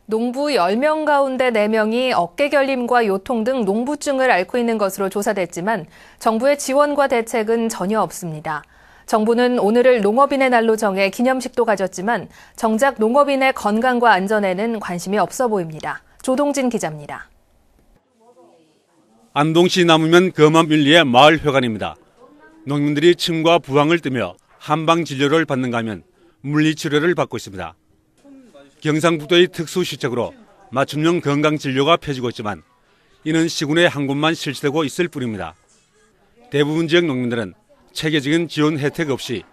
농부 10명 가운데 4명이 어깨 결림과 요통 등 농부증을 앓고 있는 것으로 조사됐지만 정부의 지원과 대책은 전혀 없습니다. 정부는 오늘을 농업인의 날로 정해 기념식도 가졌지만 정작 농업인의 건강과 안전에는 관심이 없어 보입니다. 조동진 기자입니다. 안동시 남으면 금암윤리의 마을회관입니다. 농민들이 침과 부항을 뜨며 한방진료를 받는가 하면 물리치료를 받고 있습니다. 경상북도의 특수시책으로 맞춤형 건강진료가 펴지고 있지만 이는 시군에 한 곳만 실시되고 있을 뿐입니다. 대부분 지역 농민들은 체계적인 지원 혜택 없이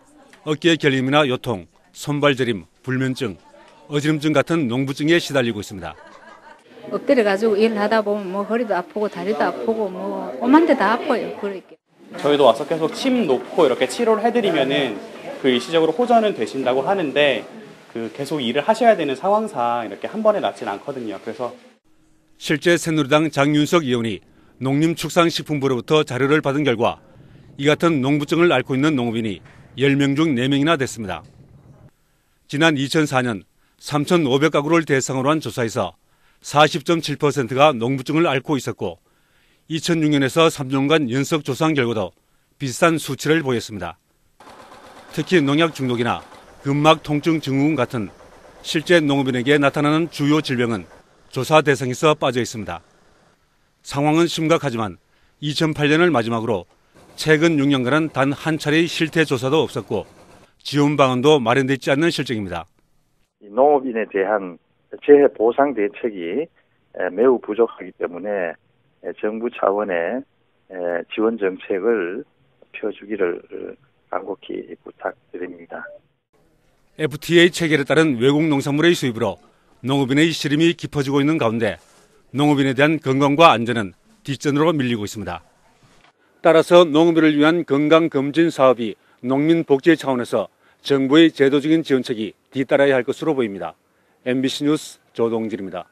어깨 결림이나 요통, 손발 저림, 불면증, 어지럼증 같은 농부증에 시달리고 있습니다. 엎드려가지고 일을 하다 보면 뭐 허리도 아프고 다리도 아프고 뭐 오만 데 다 아파요. 그렇게. 저희도 와서 계속 침 놓고 이렇게 치료를 해드리면은 그 일시적으로 호전은 되신다고 하는데 그 계속 일을 하셔야 되는 상황상 이렇게 한 번에 낫지는 않거든요. 그래서 실제 새누리당 장윤석 의원이 농림축산식품부로부터 자료를 받은 결과 이 같은 농부증을 앓고 있는 농업인이 10명 중 4명이나 됐습니다. 지난 2004년 3,500가구를 대상으로 한 조사에서 40.7%가 농부증을 앓고 있었고 2006년에서 3년간 연속 조사한 결과도 비슷한 수치를 보였습니다. 특히 농약 중독이나 근막 통증 증후군 같은 실제 농업인에게 나타나는 주요 질병은 조사 대상에서 빠져 있습니다. 상황은 심각하지만 2008년을 마지막으로 최근 6년간은 단 한 차례의 실태 조사도 없었고 지원 방안도 마련되지 않는 실정입니다. 농업인에 대한 재해 보상 대책이 매우 부족하기 때문에 정부 차원의 지원 정책을 펴주기를 간곡히 부탁드립니다. FTA 체결에 따른 외국 농산물의 수입으로 농업인의 시름이 깊어지고 있는 가운데 농업인에 대한 건강과 안전은 뒷전으로 밀리고 있습니다. 따라서 농업인을 위한 건강검진 사업이 농민복지 차원에서 정부의 제도적인 지원책이 뒤따라야 할 것으로 보입니다. MBC 뉴스 조동진입니다.